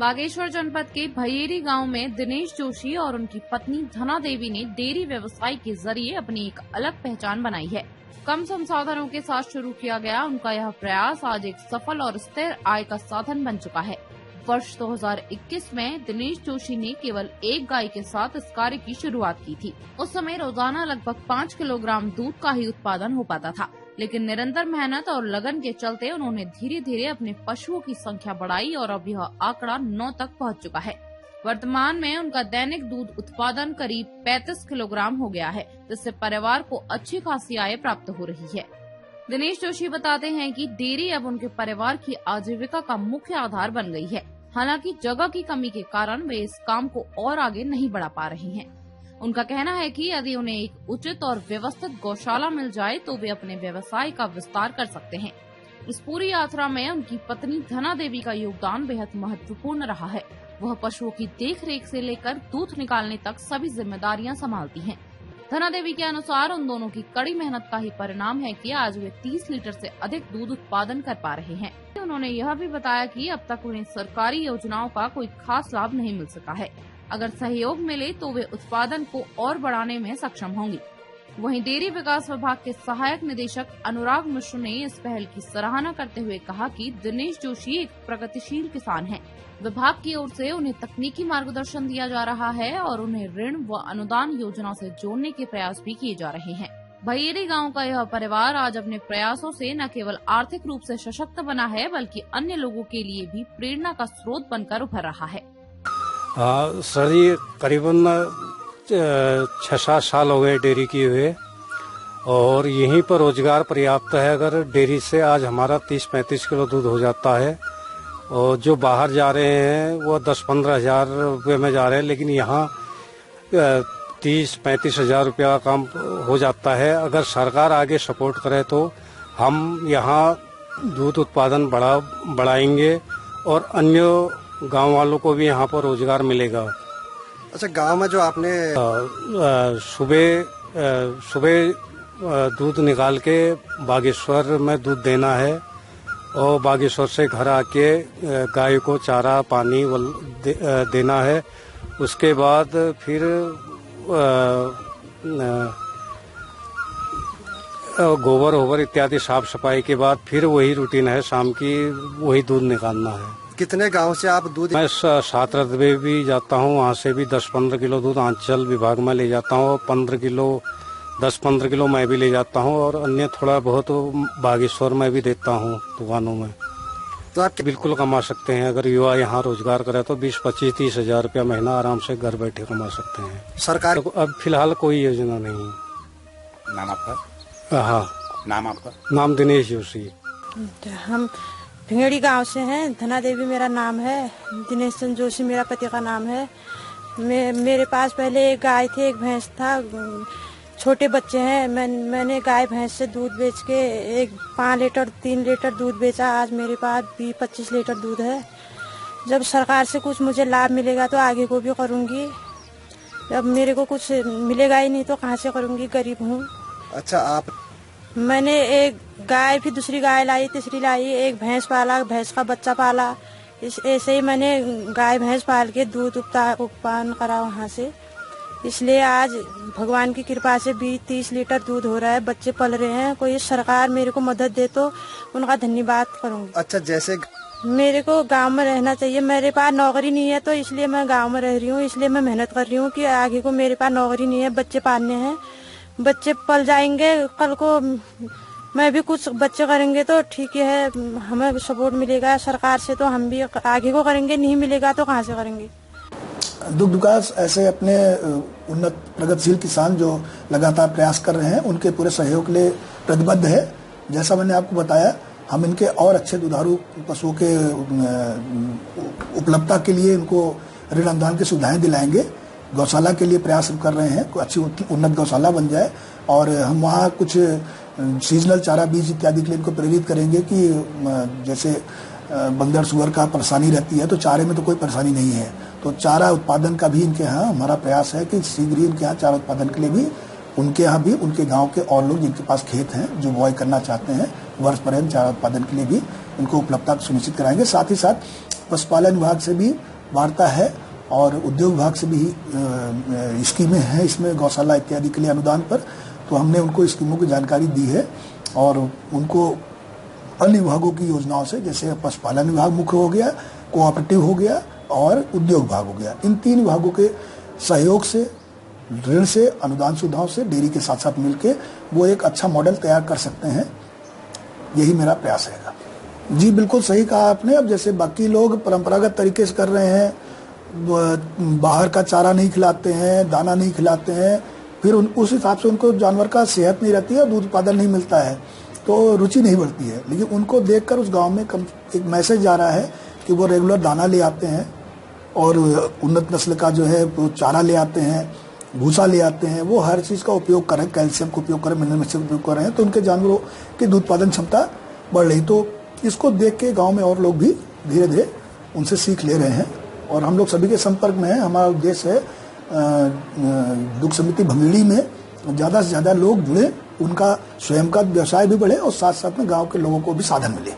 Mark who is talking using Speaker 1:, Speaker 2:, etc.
Speaker 1: बागेश्वर जनपद के भैयेरी गांव में दिनेश जोशी और उनकी पत्नी धना देवी ने डेयरी व्यवसाय के जरिए अपनी एक अलग पहचान बनाई है। कम संसाधनों के साथ शुरू किया गया उनका यह प्रयास आज एक सफल और स्थिर आय का साधन बन चुका है। वर्ष 2021 में दिनेश जोशी ने केवल एक गाय के साथ इस कार्य की शुरुआत की थी। उस समय रोजाना लगभग 5 किलोग्राम दूध का ही उत्पादन हो पाता था, लेकिन निरंतर मेहनत और लगन के चलते उन्होंने धीरे धीरे अपने पशुओं की संख्या बढ़ाई और अब यह आंकड़ा 9 तक पहुंच चुका है। वर्तमान में उनका दैनिक दूध उत्पादन करीब 35 किलोग्राम हो गया है, जिससे परिवार को अच्छी खासी आय प्राप्त हो रही है। दिनेश जोशी बताते हैं कि डेयरी अब उनके परिवार की आजीविका का मुख्य आधार बन गई है। हालांकि जगह की कमी के कारण वे इस काम को और आगे नहीं बढ़ा पा रहे हैं। उनका कहना है कि यदि उन्हें एक उचित और व्यवस्थित गौशाला मिल जाए तो वे अपने व्यवसाय का विस्तार कर सकते हैं। इस पूरी यात्रा में उनकी पत्नी धना देवी का योगदान बेहद महत्वपूर्ण रहा है। वह पशुओं की देखरेख से लेकर दूध निकालने तक सभी जिम्मेदारियां संभालती हैं। धना देवी के अनुसार उन दोनों की कड़ी मेहनत का ही परिणाम है कि आज वे 30 लीटर से अधिक दूध उत्पादन कर पा रहे हैं। उन्होंने यह भी बताया कि अब तक उन्हें सरकारी योजनाओं का कोई खास लाभ नहीं मिल सका है। अगर सहयोग मिले तो वे उत्पादन को और बढ़ाने में सक्षम होंगी। वहीं डेयरी विकास विभाग के सहायक निदेशक अनुराग मिश्र ने इस पहल की सराहना करते हुए कहा कि दिनेश जोशी एक प्रगतिशील किसान हैं। विभाग की ओर से उन्हें तकनीकी मार्गदर्शन दिया जा रहा है और उन्हें ऋण व अनुदान योजना से जोड़ने के प्रयास भी किए जा रहे हैं। भैयेरी गांव का यह परिवार आज अपने प्रयासों से न केवल आर्थिक रूप से सशक्त बना है, बल्कि अन्य लोगों के लिए भी प्रेरणा का स्रोत बनकर उभर रहा है।
Speaker 2: सर जी करीबन 6-7 साल हो गए डेयरी किए हुए और यहीं पर रोजगार पर्याप्त है। अगर डेयरी से आज हमारा 30-35 किलो दूध हो जाता है और जो बाहर जा रहे हैं वो 10-15 हजार रुपये में जा रहे हैं, लेकिन यहाँ 30-35 हजार रुपया का काम हो जाता है। अगर सरकार आगे सपोर्ट करे तो हम यहाँ दूध उत्पादन बढ़ाएंगे और अन्य गांव वालों को भी यहाँ पर रोजगार मिलेगा।
Speaker 3: अच्छा, गांव में जो आपने
Speaker 2: सुबह दूध निकाल के बागेश्वर में दूध देना है और बागेश्वर से घर आके गाय को चारा पानी देना है। उसके बाद फिर गोबर इत्यादि साफ सफाई के बाद फिर वही रूटीन है, शाम की वही दूध निकालना है।
Speaker 3: कितने गांव से आप दूध?
Speaker 2: मैं सातरथ में भी जाता हूँ, वहाँ से भी 10-15 किलो दूध आंचल विभाग में ले जाता हूँ। 10-15 किलो मैं भी ले जाता हूँ और अन्य थोड़ा बहुत बागेश्वर में भी देता हूँ दुकानों में।
Speaker 3: तो आप
Speaker 2: बिल्कुल कमा सकते हैं। अगर युवा यहाँ रोजगार करे तो 20-25-30 हजार रुपया महीना आराम से घर बैठे कमा सकते हैं।
Speaker 3: सरकार
Speaker 2: तो अब फिलहाल कोई योजना नहीं।
Speaker 4: नाम आपका?
Speaker 2: हाँ,
Speaker 4: नाम आपका?
Speaker 2: नाम दिनेश जोशी।
Speaker 5: हम भिंगड़ी गांव से हैं। धना देवी मेरा नाम है, दिनेश चंद्र जोशी मेरा पति का नाम है। मेरे पास पहले एक गाय थी, एक भैंस था, छोटे बच्चे हैं। मैंने गाय भैंस से दूध बेच के 5 लीटर 3 लीटर दूध बेचा। आज मेरे पास 20-25 लीटर दूध है। जब सरकार से कुछ मुझे लाभ मिलेगा तो आगे को भी करूँगी। जब मेरे को कुछ मिलेगा ही नहीं तो कहाँ से करूँगी, गरीब हूँ।
Speaker 3: अच्छा,
Speaker 5: मैंने एक गाय, फिर दूसरी गाय लाई, तीसरी लाई, एक भैंस पाला, भैंस का बच्चा पाला। ऐसे ही मैंने गाय भैंस पाल के दूध उत्पादन करा वहाँ से। इसलिए आज भगवान की कृपा से 20-30 लीटर दूध हो रहा है, बच्चे पल रहे हैं। कोई सरकार मेरे को मदद दे तो उनका धन्यवाद करूँगी।
Speaker 3: अच्छा, जैसे
Speaker 5: मेरे को गांव में रहना चाहिए। मेरे पास नौकरी नहीं है तो इसलिए मैं गांव में रह रही हूँ। इसलिए मैं मेहनत कर रही हूँ कि आगे को मेरे पास नौकरी नहीं है, बच्चे पालने हैं, बच्चे पल जाएंगे, कल को मैं भी कुछ बच्चे करेंगे तो ठीक है, हमें सपोर्ट मिलेगा सरकार से तो हम भी आगे को करेंगे, नहीं मिलेगा तो कहाँ से करेंगे।
Speaker 6: दुग्ध विकास ऐसे अपने उन्नत प्रगतिशील किसान जो लगातार प्रयास कर रहे हैं उनके पूरे सहयोग के लिए प्रतिबद्ध है। जैसा मैंने आपको बताया, हम इनके और अच्छे दुधारू पशुओं के उपलब्धता के लिए इनको ऋण अनुदान की सुविधाएं दिलाएंगे। गौशाला के लिए प्रयास कर रहे हैं, कोई अच्छी उन्नत गौशाला बन जाए और हम वहाँ कुछ सीजनल चारा बीज इत्यादि के लिए इनको प्रेरित करेंगे कि जैसे बंदर सुअर का परेशानी रहती है तो चारे में तो कोई परेशानी नहीं है, तो चारा उत्पादन का भी इनके यहाँ हमारा प्रयास है कि शीघ्र ही इनके यहाँ चारा उत्पादन के लिए भी उनके यहाँ भी उनके गांव के और लोग जिनके पास खेत हैं जो बुआई करना चाहते हैं वर्ष पर्यंत चारा उत्पादन के लिए भी उनको उपलब्धता सुनिश्चित कराएंगे। साथ ही साथ पशुपालन विभाग से भी वार्ता है और उद्योग विभाग से भी स्कीमें हैं इसमें गौशाला इत्यादि के लिए अनुदान पर। तो हमने उनको स्कीमों की जानकारी दी है और उनको अन्य विभागों की योजनाओं से, जैसे पशुपालन विभाग मुख्य हो गया, कोऑपरेटिव हो गया और उद्योग विभाग हो गया, इन 3 विभागों के सहयोग से, ऋण से, अनुदान सुविधाओं से डेयरी के साथ साथ मिलके वो एक अच्छा मॉडल तैयार कर सकते हैं। यही मेरा प्रयास रहेगा। जी बिल्कुल सही कहा आपने। अब जैसे बाकी लोग परंपरागत तरीके से कर रहे हैं, बाहर का चारा नहीं खिलाते हैं, दाना नहीं खिलाते हैं, फिर उस हिसाब से उनको जानवर का सेहत नहीं रहती है और दूध उत्पादन नहीं मिलता है, तो रुचि नहीं बढ़ती है। लेकिन उनको देखकर उस गांव में एक मैसेज जा रहा है कि वो रेगुलर दाना ले आते हैं और उन्नत नस्ल का जो है वो चारा ले आते हैं, भूसा ले आते हैं, वो हर चीज़ का उपयोग करें, कैल्शियम का उपयोग करें, मिनरल मिक्सचर का उपयोग कर रहे हैं, तो उनके जानवरों की दूध उत्पादन क्षमता बढ़ रही। तो इसको देख के गाँव में और लोग भी धीरे धीरे उनसे सीख ले रहे हैं और हम लोग सभी के संपर्क में हैं। हमारा उद्देश्य है दुग्ध समिति भंगेड़ी में ज़्यादा से ज़्यादा लोग जुड़े, उनका स्वयं का व्यवसाय भी बढ़े और साथ साथ में गांव के लोगों को भी साधन मिले।